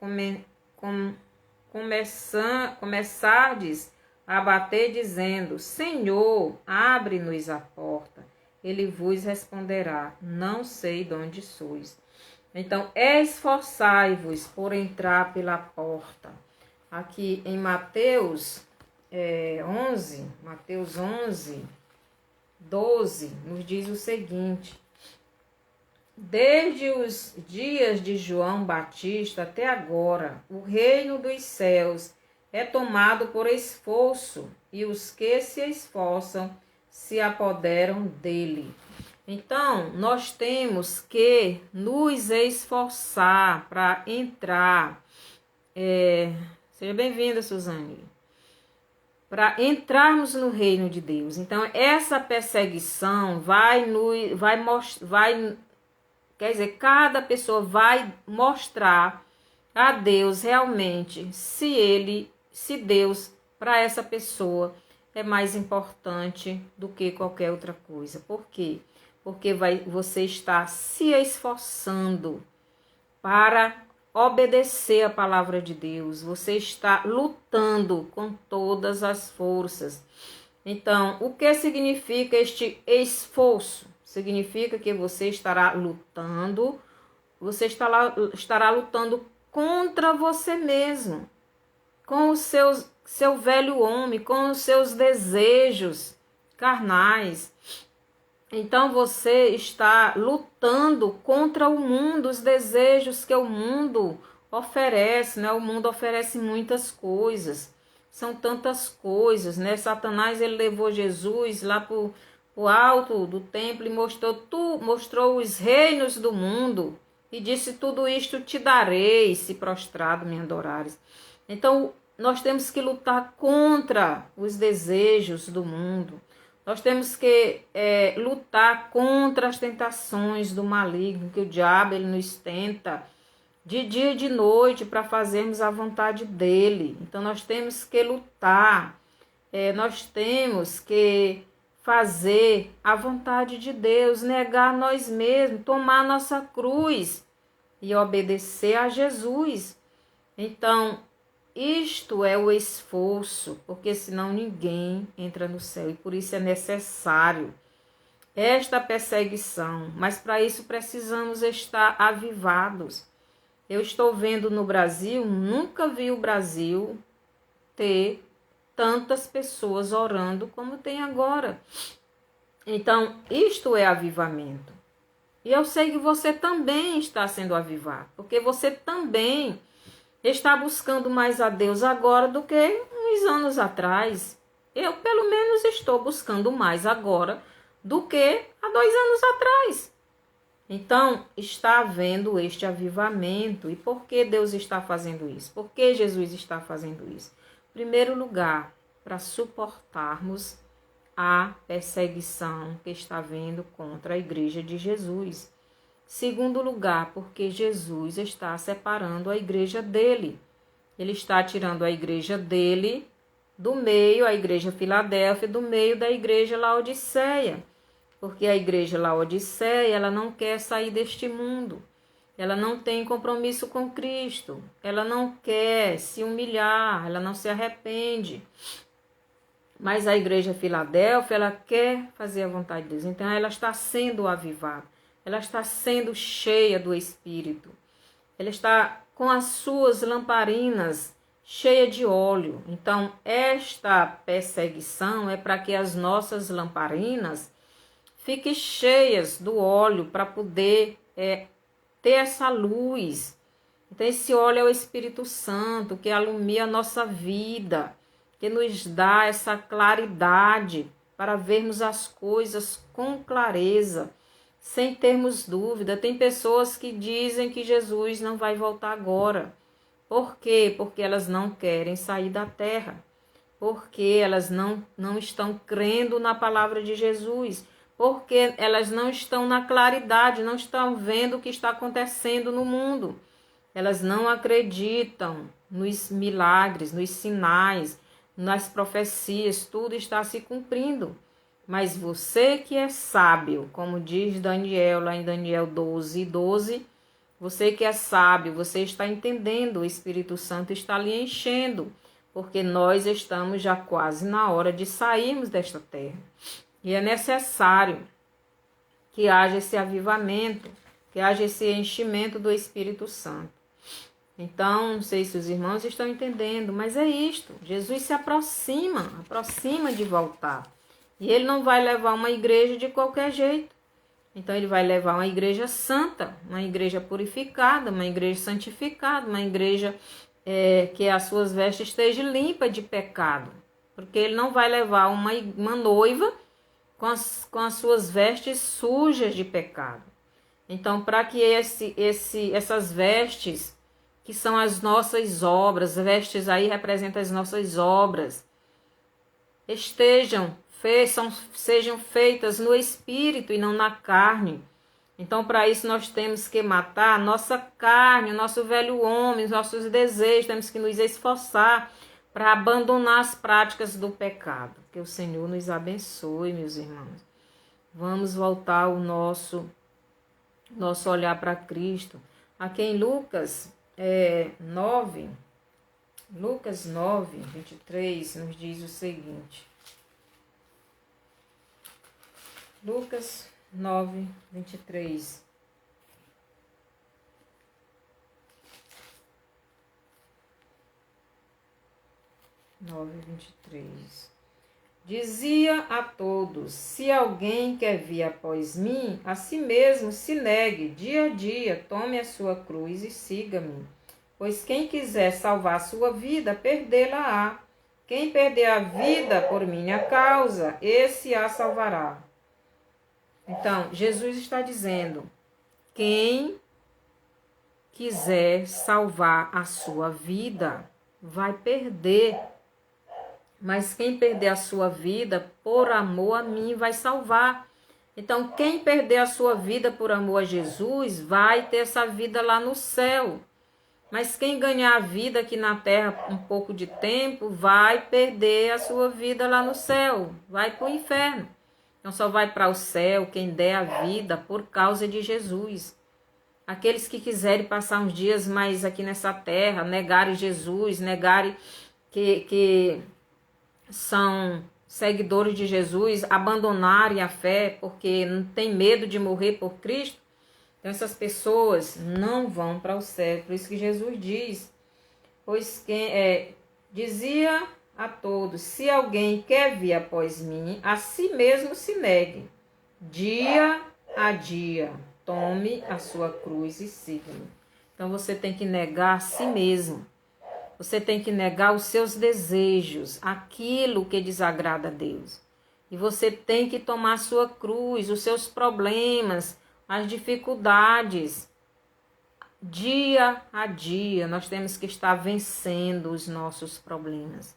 começardes a bater, dizendo: Senhor, abre-nos a porta, ele vos responderá: não sei de onde sois. Então, esforçai-vos por entrar pela porta. Aqui em Mateus 11, 12, nos diz o seguinte: desde os dias de João Batista até agora, o reino dos céus é tomado por esforço, e os que se esforçam se apoderam dele. Então, nós temos que nos esforçar para entrar. Seja bem-vinda, Suzane. Para entrarmos no reino de Deus. Então, essa perseguição quer dizer, cada pessoa vai mostrar a Deus realmente se Deus para essa pessoa é mais importante do que qualquer outra coisa. Por quê? Porque você está se esforçando para obedecer a palavra de Deus. Você está lutando com todas as forças. Então, o que significa este esforço? Significa que você estará lutando, estará lutando contra você mesmo, com o seu velho homem, com os seus desejos carnais. Então você está lutando contra o mundo, os desejos que o mundo oferece, né? O mundo oferece muitas coisas, são tantas coisas, né? Satanás, ele levou Jesus lá para o alto do templo e mostrou os reinos do mundo e disse: tudo isto te darei, se prostrado me adorares. Então nós temos que lutar contra os desejos do mundo. Nós temos que lutar contra as tentações do maligno, que o diabo ele nos tenta de dia e de noite para fazermos a vontade dele. Então nós temos que lutar, nós temos que fazer a vontade de Deus, negar nós mesmos, tomar nossa cruz e obedecer a Jesus. Então, isto é o esforço, porque senão ninguém entra no céu e por isso é necessário esta perseguição, mas para isso precisamos estar avivados. Eu estou vendo no Brasil, nunca vi o Brasil ter tantas pessoas orando como tem agora. Então, isto é avivamento. E eu sei que você também está sendo avivado, porque você também está buscando mais a Deus agora do que uns anos atrás. Eu, pelo menos, estou buscando mais agora do que há 2 anos atrás. Então, está havendo este avivamento. E por que Deus está fazendo isso? Por que Jesus está fazendo isso? Em primeiro lugar, para suportarmos a perseguição que está havendo contra a igreja de Jesus. Segundo lugar, porque Jesus está separando a igreja dele. Ele está tirando a igreja dele do meio, a igreja Filadélfia, do meio da igreja Laodiceia. Porque a igreja Laodiceia, ela não quer sair deste mundo. Ela não tem compromisso com Cristo. Ela não quer se humilhar, ela não se arrepende. Mas a igreja Filadélfia, ela quer fazer a vontade de Deus. Então, ela está sendo avivada. Ela está sendo cheia do Espírito. Ela está com as suas lamparinas cheias de óleo. Então, esta perseguição é para que as nossas lamparinas fiquem cheias do óleo para poder ter essa luz. Então, esse óleo é o Espírito Santo que alumia a nossa vida, que nos dá essa claridade para vermos as coisas com clareza, sem termos dúvida. Tem pessoas que dizem que Jesus não vai voltar agora. Por quê? Porque elas não querem sair da terra. Porque elas não estão crendo na palavra de Jesus. Porque elas não estão na claridade, não estão vendo o que está acontecendo no mundo. Elas não acreditam nos milagres, nos sinais, nas profecias, tudo está se cumprindo. Mas você que é sábio, como diz Daniel lá em Daniel 12:12, você que é sábio, você está entendendo, o Espírito Santo está lhe enchendo, porque nós estamos já quase na hora de sairmos desta terra. E é necessário que haja esse avivamento, que haja esse enchimento do Espírito Santo. Então, não sei se os irmãos estão entendendo, mas é isto. Jesus se aproxima de voltar. E ele não vai levar uma igreja de qualquer jeito. Então, ele vai levar uma igreja santa, uma igreja purificada, uma igreja santificada, uma igreja que as suas vestes estejam limpas de pecado. Porque ele não vai levar uma noiva com as suas vestes sujas de pecado. Então, para que essas vestes, que são as nossas obras, vestes aí representam as nossas obras, sejam feitas no espírito e não na carne. Então, para isso nós temos que matar a nossa carne, o nosso velho homem, os nossos desejos, temos que nos esforçar para abandonar as práticas do pecado. Que o Senhor nos abençoe, meus irmãos. Vamos voltar o nosso olhar para Cristo. Aqui em Lucas 9:23, nos diz o seguinte. Lucas 9:23. Dizia a todos: se alguém quer vir após mim, a si mesmo se negue, dia a dia, tome a sua cruz e siga-me. Pois quem quiser salvar a sua vida, perdê-la-á. Quem perder a vida por minha causa, esse a salvará. Então, Jesus está dizendo: quem quiser salvar a sua vida, vai perder. Mas quem perder a sua vida por amor a mim vai salvar. Então, quem perder a sua vida por amor a Jesus vai ter essa vida lá no céu. Mas quem ganhar a vida aqui na terra um pouco de tempo, vai perder a sua vida lá no céu, vai para o inferno. Então só vai para o céu quem der a vida por causa de Jesus. Aqueles que quiserem passar uns dias mais aqui nessa terra, negarem Jesus, negarem que são seguidores de Jesus, abandonarem a fé porque não tem medo de morrer por Cristo, então essas pessoas não vão para o céu. Por isso que Jesus diz, pois quem dizia a todos, se alguém quer vir após mim, a si mesmo se negue, dia a dia, tome a sua cruz e siga-me. Então você tem que negar a si mesmo. Você tem que negar os seus desejos, aquilo que desagrada a Deus. E você tem que tomar a sua cruz, os seus problemas, as dificuldades. Dia a dia, nós temos que estar vencendo os nossos problemas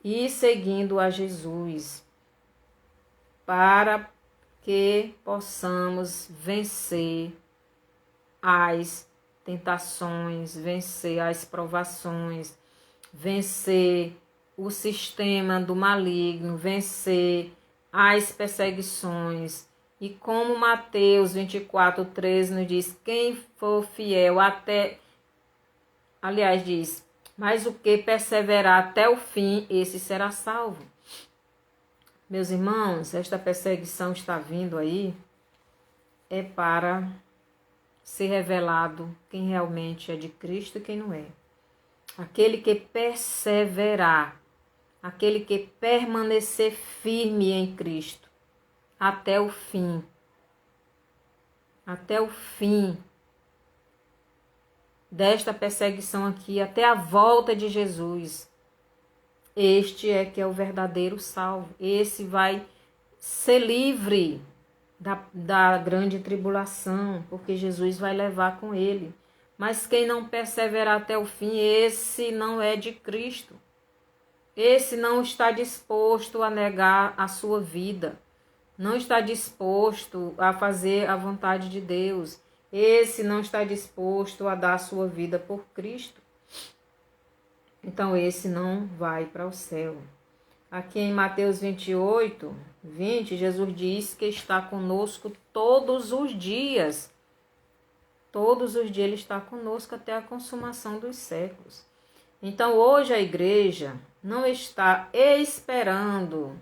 e seguindo a Jesus para que possamos vencer as tentações, vencer as provações, vencer o sistema do maligno, vencer as perseguições. E como Mateus 24:13 nos diz, quem for fiel até... Aliás, diz, mas o que perseverar até o fim, esse será salvo. Meus irmãos, esta perseguição está vindo aí, é para ser revelado quem realmente é de Cristo e quem não é. Aquele que perseverar, aquele que permanecer firme em Cristo, até o fim desta perseguição aqui, até a volta de Jesus. Este é que é o verdadeiro salvo. Esse vai ser livre da grande tribulação, porque Jesus vai levar com ele. Mas quem não perseverar até o fim, esse não é de Cristo. Esse não está disposto a negar a sua vida. Não está disposto a fazer a vontade de Deus. Esse não está disposto a dar a sua vida por Cristo. Então esse não vai para o céu. Aqui em Mateus 28:20, Jesus diz que está conosco todos os dias. Todos os dias Ele está conosco até a consumação dos séculos. Então hoje a igreja não está esperando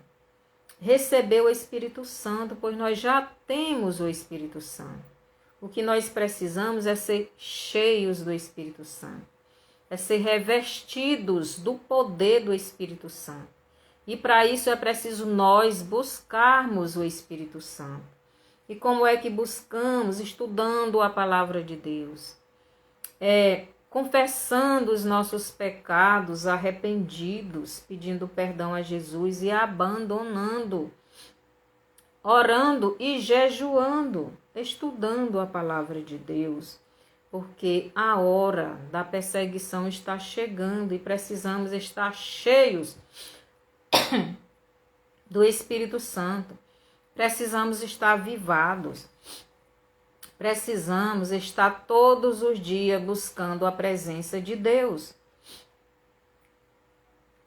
receber o Espírito Santo, pois nós já temos o Espírito Santo. O que nós precisamos é ser cheios do Espírito Santo. É ser revestidos do poder do Espírito Santo. E para isso é preciso nós buscarmos o Espírito Santo. E como é que buscamos? Estudando a palavra de Deus. Confessando os nossos pecados, arrependidos, pedindo perdão a Jesus e abandonando. Orando e jejuando, estudando a palavra de Deus. Porque a hora da perseguição está chegando e precisamos estar cheios do Espírito Santo. Precisamos estar avivados. Precisamos estar todos os dias buscando a presença de Deus.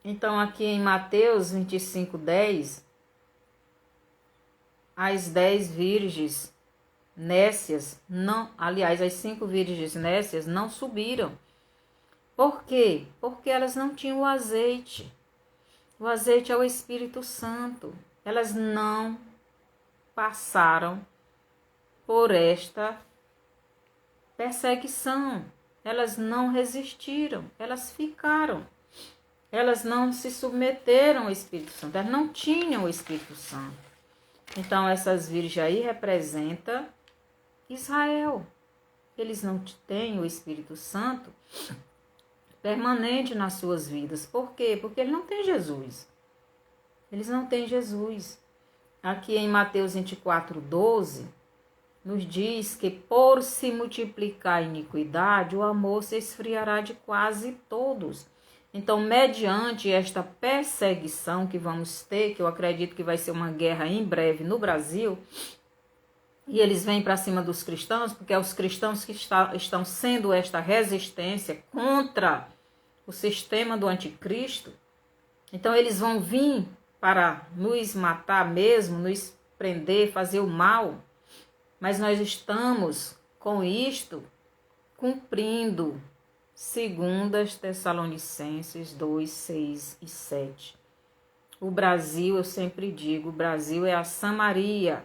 Então aqui em Mateus 25:10, as 10 virgens nécias, as 5 virgens nécias não subiram. Por quê? Porque elas não tinham o azeite. O azeite é o Espírito Santo. Elas não passaram por esta perseguição. Elas não resistiram, elas ficaram. Elas não se submeteram ao Espírito Santo, elas não tinham o Espírito Santo. Então essas virgens aí representam Israel. Eles não têm o Espírito Santo permanente nas suas vidas. Por quê? Porque eles não têm Jesus. Eles não têm Jesus. Aqui em Mateus 24:12, nos diz que por se multiplicar a iniquidade, o amor se esfriará de quase todos. Então, mediante esta perseguição que vamos ter, que eu acredito que vai ser uma guerra em breve no Brasil, e eles vêm para cima dos cristãos, porque é os cristãos que estão sendo esta resistência contra o sistema do anticristo. Então eles vão vir para nos matar mesmo, nos prender, fazer o mal. Mas nós estamos com isto cumprindo 2 Tessalonicenses 2, 6 e 7. O Brasil, eu sempre digo, o Brasil é a Samaria.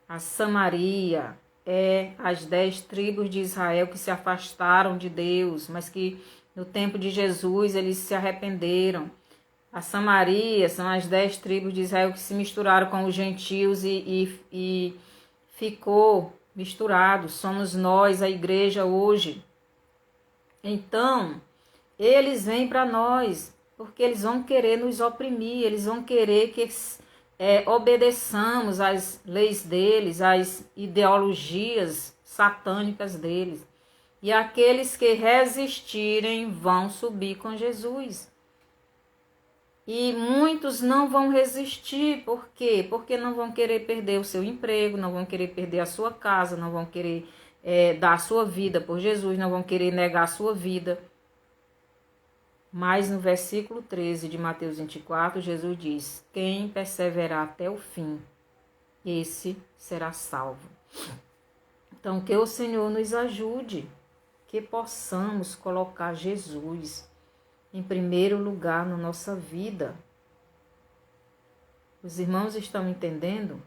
A Samaria é as 10 tribos de Israel que se afastaram de Deus, mas que no tempo de Jesus eles se arrependeram. A Samaria são as 10 tribos de Israel que se misturaram com os gentios e ficou misturado. Somos nós, a igreja hoje. Então, eles vêm para nós, porque eles vão querer nos oprimir, eles vão querer que obedeçamos às leis deles, às ideologias satânicas deles. E aqueles que resistirem vão subir com Jesus. E muitos não vão resistir, por quê? Porque não vão querer perder o seu emprego, não vão querer perder a sua casa, não vão querer dar a sua vida por Jesus, não vão querer negar a sua vida. Mas no versículo 13 de Mateus 24, Jesus diz: quem perseverar até o fim, esse será salvo. Então, que o Senhor nos ajude, que possamos colocar Jesus em primeiro lugar na nossa vida. Os irmãos estão entendendo?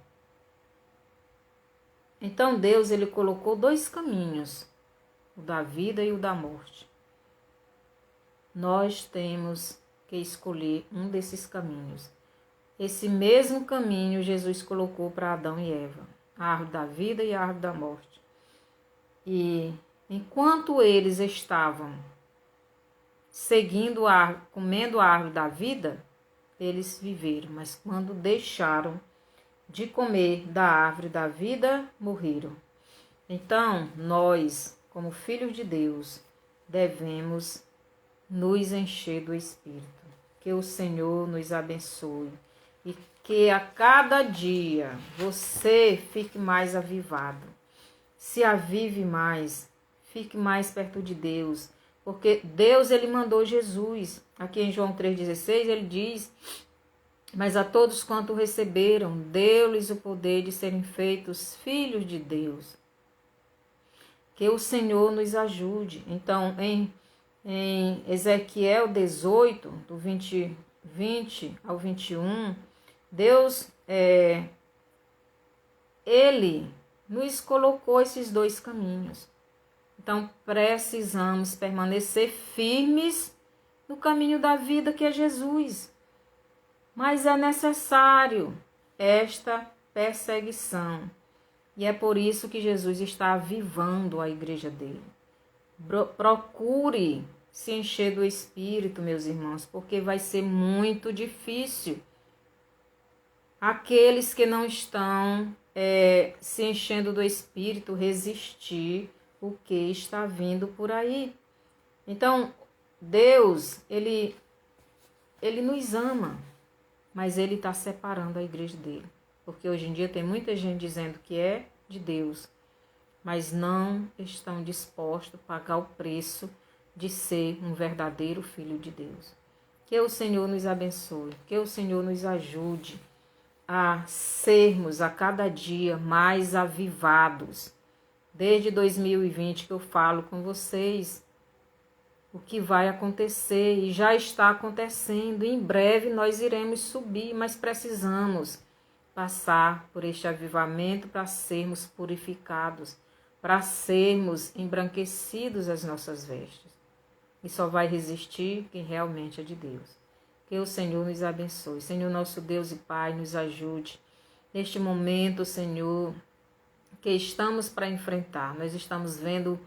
Então Deus, ele colocou 2 caminhos, o da vida e o da morte. Nós temos que escolher um desses caminhos. Esse mesmo caminho Jesus colocou para Adão e Eva, a árvore da vida e a árvore da morte. E enquanto eles estavam seguindo comendo a árvore da vida, eles viveram, mas quando deixaram de comer da árvore da vida, morreram. Então, nós, como filhos de Deus, devemos nos encher do Espírito. Que o Senhor nos abençoe e que a cada dia você fique mais avivado. Se avive mais, fique mais perto de Deus. Porque Deus, ele mandou Jesus. Aqui em João 3,16, ele diz: mas a todos quanto receberam, deu-lhes o poder de serem feitos filhos de Deus. Que o Senhor nos ajude. Então, em Ezequiel 18, do 20 ao 21, Deus, ele nos colocou esses 2 caminhos. Então, precisamos permanecer firmes no caminho da vida, que é Jesus. Mas é necessário esta perseguição. E é por isso que Jesus está avivando a igreja dele. Procure se encher do Espírito, meus irmãos, porque vai ser muito difícil. Aqueles que não estão se enchendo do Espírito resistir o que está vindo por aí. Então, Deus, ele nos ama, mas ele está separando a igreja dele. Porque hoje em dia tem muita gente dizendo que é de Deus, mas não estão dispostos a pagar o preço de ser um verdadeiro filho de Deus. Que o Senhor nos abençoe, que o Senhor nos ajude a sermos a cada dia mais avivados. Desde 2020 que eu falo com vocês o que vai acontecer e já está acontecendo. Em breve nós iremos subir, mas precisamos passar por este avivamento para sermos purificados, para sermos embranquecidos as nossas vestes. E só vai resistir quem realmente é de Deus. Que o Senhor nos abençoe. Senhor, nosso Deus e Pai, nos ajude. Neste momento, Senhor, que estamos para enfrentar. Nós estamos vendo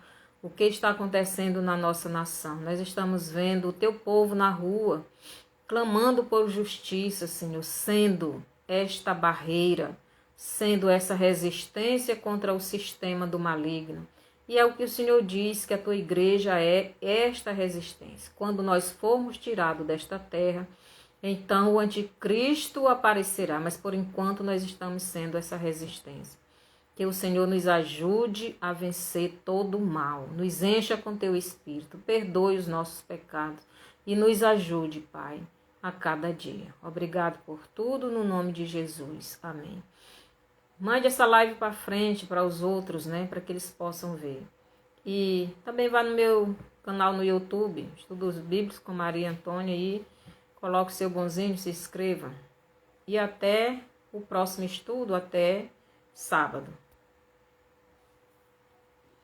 o que está acontecendo na nossa nação. Nós estamos vendo o teu povo na rua, clamando por justiça, Senhor, sendo esta barreira, sendo essa resistência contra o sistema do maligno. E é o que o Senhor diz, que a tua igreja é esta resistência. Quando nós formos tirados desta terra, então o anticristo aparecerá, mas por enquanto nós estamos sendo essa resistência. Que o Senhor nos ajude a vencer todo o mal, nos encha com teu Espírito, perdoe os nossos pecados e nos ajude, Pai, a cada dia. Obrigado por tudo, no nome de Jesus. Amém. Mande essa live para frente, para os outros, né, para que eles possam ver. E também vá no meu canal no YouTube, Estudos Bíblicos com Maria Antônia, e coloque o seu bonzinho, se inscreva. E até o próximo estudo, até sábado.